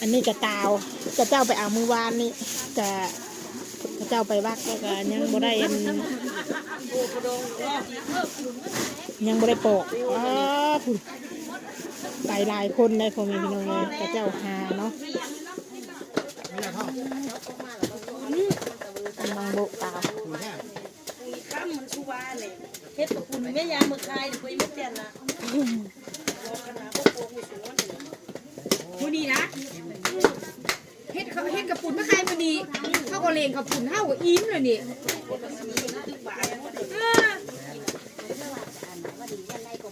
อันนี้กระตาวกระเจ้าไปเอามือวานนี่กระเจ้าไปวักแล้วก็ยังบ่ได้ยังบ่ได้ปอกไปหลายคนได้พอมีพี่น้องเลยกระเจ้าหาเนาะบางโบกตาข้ามมันชูวาเลยเฮ็ดกับคุณแม่ยาเมื่อคายคุยไม่เจ็นนะมือดีนะเฮ็ดกับปุ่นมะขายมือดีเข้าก็เลงกับปุ่นเท่ากับอิ่มเลยนี่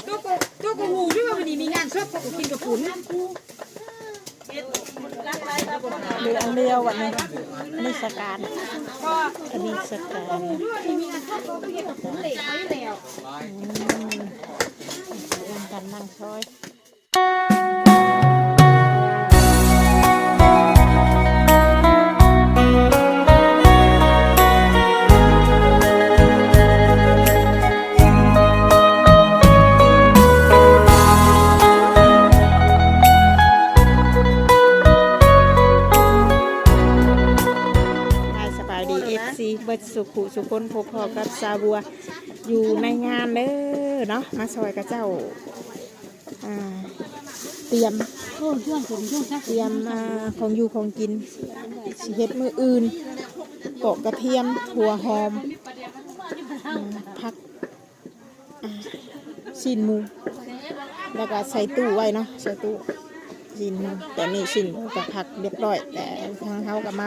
ตัวกหูด้วยว่าวันนี้มีงานชอบก็กินกับปุ่นเรืออันเดียววันนี้นี่สการอันนี้สการกันนั่งช้อยเบิดสุขุสุคนพบพอกับซาบัวอยู่ในงานเด้อเนาะมาซอยกับเจ้าเตรียมของอยู่ของกินสิเฮ็ดมืออื่นปอกกระเทียมหัวหอมผักชิ้นหมูแล้วก็ใส่ตู้ไว้เนาะใส่ตู้ชิ้นหมูแต่นี่ชิ้นหมูกับผักเรียบร้อยแต่ทางเขากับมา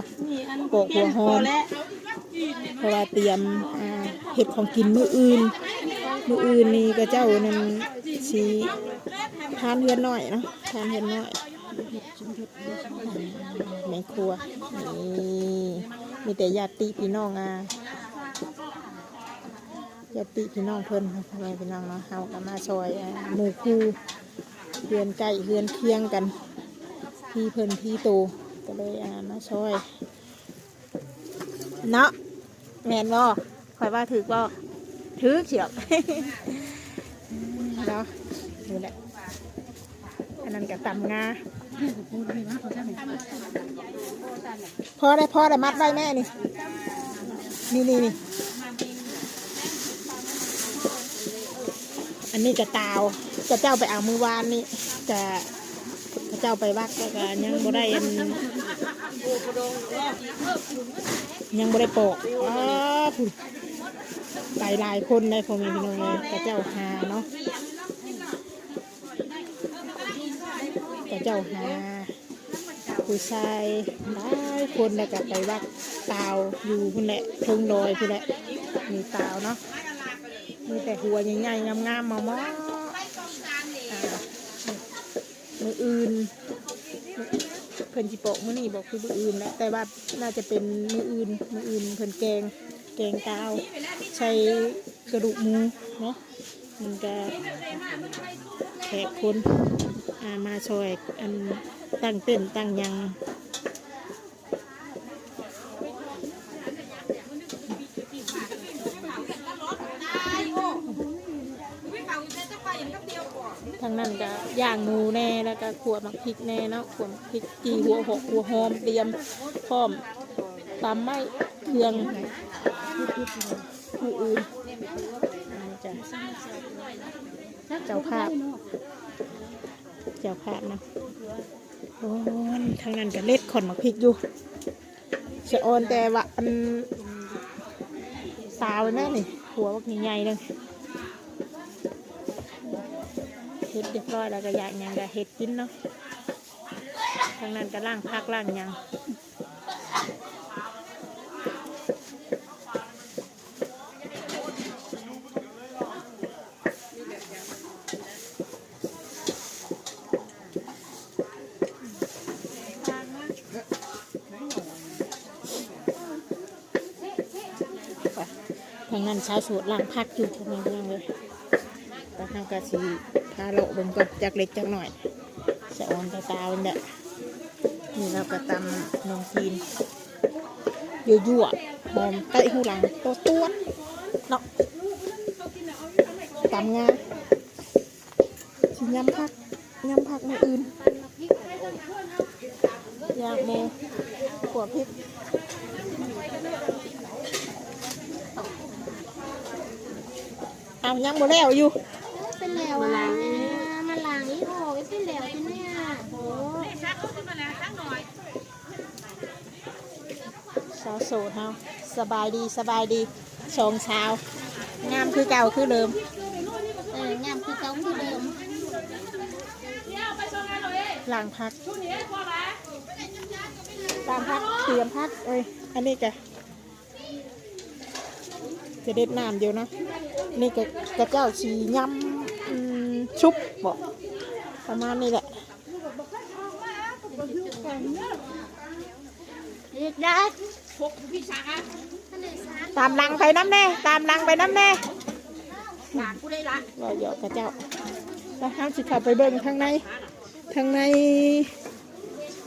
ปอกหัวหอมเพราะว่าเตรียมเห็ดของกินมื้ออื่นนี่ก็เจ้านั่นสีทานเฮือนหน่อยเนาะทานเฮือนหน่อยแม่ครัวนี่มีแต่ญาติพี่น้องญาติพี่น้องเพิ่นอะไรพี่น้องเนาะเฮาก็มาซอยหมู่คู่เฮือนใกล้เฮือนเคียงกันพี่เพิ่นพี่โตก็เลยมาซอยเนาะแม่นบ่คอยว่าถือบ่ถือเฉียบเนาะนี่แหละอันนั้นก็ตำงาพอได้มัดไว้แม่นี่อันนี้กระตาวกระเจ้าไปเอามือวานนี่กระเจ้าไปวักแล้วก็ยังบ่ได้ปอกไปหลายคนได้พอมีพี่น้องเลยกระเจ้าหาเนาะกระเจ้าหาผู้ชายหลายคนแล้วก็ไปวัดตาวอยู่พุ่นแหละเทิงลอยพุ่นแหละมีตาวเนาะมีแต่หัวใหญ่ๆงามๆมามืออื่นเพิ่นจิโปะมื้อนี้บอกคือมื้ออื่นแหละแต่ว่าน่าจะเป็นมื้ออื่นเพิ่นแกงตาวใช้กระดูกหมูเนาะมันจะแขกคนมาช่วยอันตั้งเต้นตั้งยังทางนั้นก็ย่างหมูแน่แล้วก็ขั่วหมักพริกแน่เนาะขั่วพริกจีหัวหอมเตรียมพร้อมตำไม้เครื่องมืออื่นเจ้าภาพนะโอ้ยทางนั้นก็เล็ดขอนหมักพริกอยู่เสียออนแต่ว่าอันตาไว้แม่นี่หัวว่าใหญ่ๆเลยเห็ดเรียบร้อยแล้วก็อยากยังก็เห็ดกินเนาะทางนั้นก็ล่างพักล่างยังทางนั้นชาวสวนล่างพักอยู่ตรงนี้เลยแต่ทางกะสีพาเราเบิ่งก่อนจากเล็กจากหน่อยสะออนตาเป็นแบบนี่เราก็ตำนมจีนยั่วหอมเตะหูหลังตัวเนาะตำงาชิยำผักมืออื่น อยากหมูขัวพริกเอายังบ่แล้วอยู่ เป็นแล้วมาล้างนี่ออกเป็นแล้วที่เนี่ยโอ้ สาวโสดเฮาสบายดีสบายดีชงเช้างามคือเก่าคือเดิม งามคือเก่าคือเดิม ล้างพักตามพักเตรียมพักเอ้ยอันนี้แกจะเด็ดน้ำเดียวนะนี่กระเจ้าชียำชุบบอกประมาณนี้แหละ เรียกได้ ตามลังไปน้ำแน่ตามลังไปน้ำแน่ หลานกูได้ละ รอเดี๋ยวกระเจ้าแล้วห้ามสิเข้าไปเบิ่งทางใน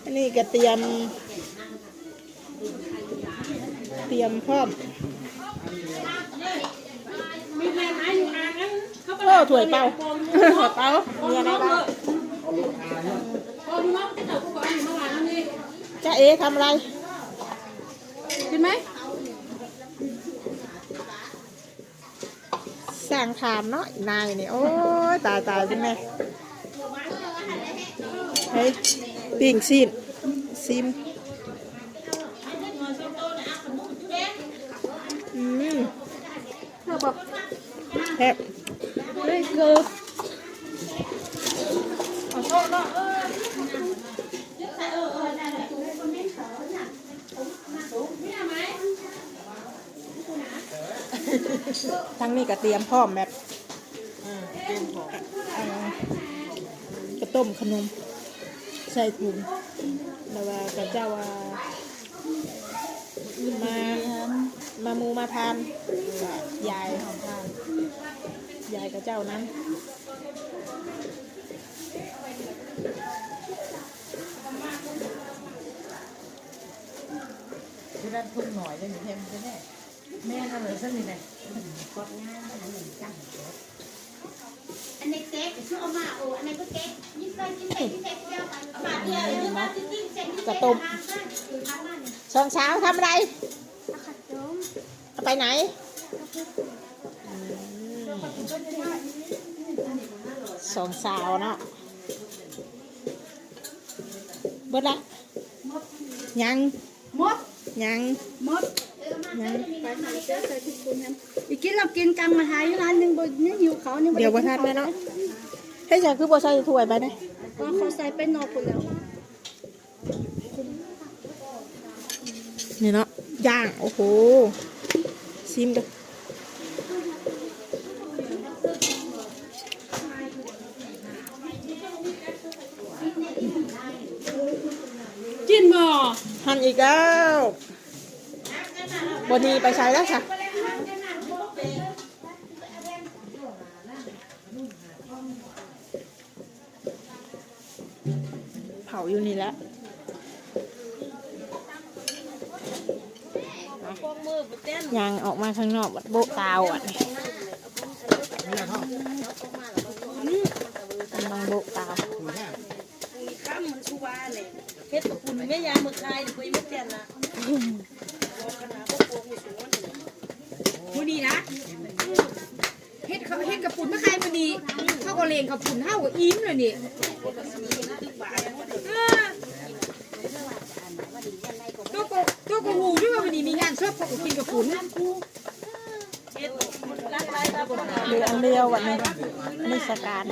อันนี้ก็เตรียมพร้อมโอ้ถ้วยเปล่าเปล่ามีอะไรบ้างจ้าเอ๋ทำอะไร กินไหม สั่งถามเนาะนายนี่โอ้ยตายเป็นไงเฮ้ยปิ้งซีนซิมเธอบอก แซ่บ เฮ้ยเกือบขอโทษเนาะ ทั้งนี้ก็เตรียมพร้อมแบบกระต้มขนมใส่ถุงแล้วว่ากระเจ้าว่ามามูมาทานยายของทานยายกระเจ้านั้นที่ด้านทุ่งหน่อยได้หนูเทมใช่ไหมแม่ทำอะไรสักนิดหน่อย อันนี้เก๊กชื่อเอามาโอ้อันนี้ก็เก๊กยิ่งเกินยิ่งเด็กยิ่งเด็กเดียวกันเอามาเดียวเลยมาจริงๆเสร็จ กระต้มช่วงเช้าทำอะไร ขัดต้ม เอาไปไหนสองสาวเนาะเบิดละยัง มด ยัง มด ยัง ไปหาเจ้าใส่ทุกคนนั้นอีกกินเรากินกันมาหายร้านหนึ่งบนนี้หิวเขาเนี่ย เดี๋ยวบ่ทันเลยเนาะให้ฉันคือบ่ใส่ถ้วยไปนะ ก็เขาใส่ไปนอกคนแล้ว นี่เนาะย่างโอ้โหชิมกัน กินบ่ หั่นอีกแล้วบนนี้ไปใช้แล้วค่ะเผาอยู่นี่แหละยางออกมาข้างนอกบัดโบกตาวอ่ะนี่กำลังโบกตาว ข้ามมันชูวาเลยเฮ็ดตะกุนไม่ยามือคายคุยไม่แก่นนะมือดีนะเฮ็ดกระปุ่นมะขายมือดีเข้าก็เลงกระปุ่นเท่ากับอิ่มเลยนี่ตัวกหูด้วยว่ามันมีงานชอบเขาก็กินกระปุ่น เหลืออันเดียววันนี้อันนี้สการ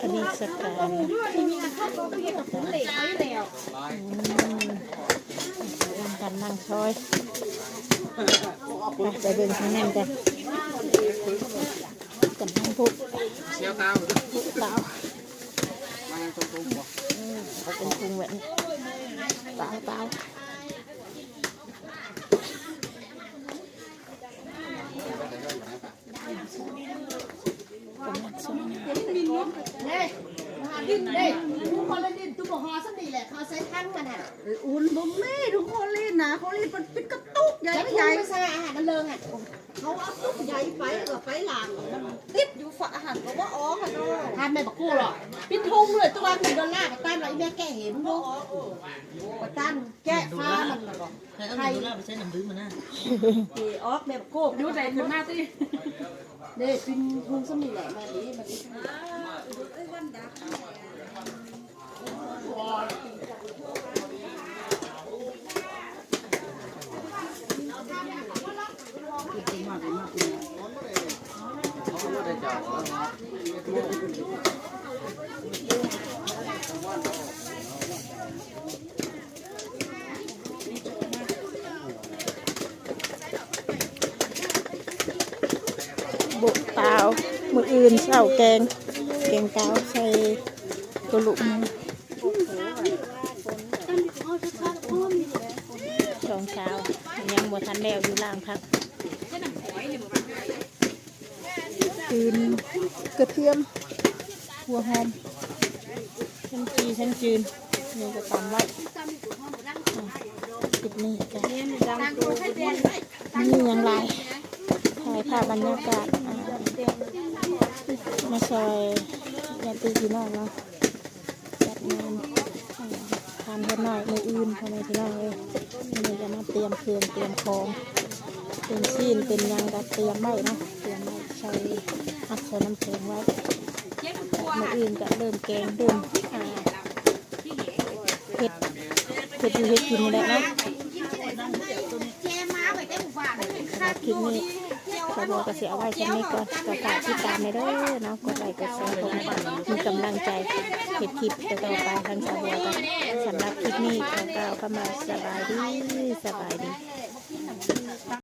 อันนี้สการ ด้วยมีงานชอบเขาก็เฮ็ดกระปุ่นเหล็กไว้แล้ว ร่วมกันนั่งช้อยไปเดินข้างนั้นกันกันทั้งพุกเชี่ยวเต้าเต้ามาตรงๆบ่เป็นพุงแหวนเต้าดินเด้ทุกคนเลยดินตุ้มห่อสักนี่แหละเขาใช้ทั้งมันอ่ะ อุ่นบ่แม่ทุกคนเล่นนะเขาเล่นเป็นกระตุกใหญ่ แล้ว ใหญ่ ไม่ใช่อาหารมันเลิงอ่ะ เขาเอาตุ๊กใหญ่ไปไปหลังติดอยู่ฝาหันก็ว่าอ๋อค่ะน้องทานไม่บักกู้หรอกปิ้นทุ่งเลยตัวนึง$กับต้านอะไรแม่แก้เห็นลูกกับต้านแก้ฟ้ามันหรอกใครไปใช้น้ำดื้อมาหน้าออกแม่บักกู้ ดูใจขึ้นมาสิ เด้ปิ้นทุ่งสมิแหละมาดิมาดิบุกเตามืออื่นเช้าแกงเตาใส่กระลุกช่องเช้ายังหมดทันแล้วอยู่ล่างพักคืนกระเทียมหัวหอมชั้นจีนนี่ก็ตำไว้ติดนี่จ้ะนี่ยังไรถ่ายภาพบรรยากาศมาซอยยาตีพี่น้องเนาะจัดงานทานเล็กน้อยมืออื่นทำไมพี่น้องเลยนี่จะมาเตรียมเครื่องเตรียมของเป็นซีนเป็นยังกับเตรียมไว้เนาะเตรียมไว้ใส่อัดใส่น้ำแข็งไว้มืออื่นก็เริ่มแกงเริ่มเผ็ดอยู่เฮ็ดกินนี่แหละเนาะคลิปนี้สาวบัวก็เสียไว้แค่นี้ก่อนก็ฝากติดตามในเด้อเนาะกดไลค์กดแชร์ผมมีกำลังใจเก็บคลิปต่อไปทางสาวบัวกันสำหรับคลิปนี้ก็กล่าวคำว่าสบายดี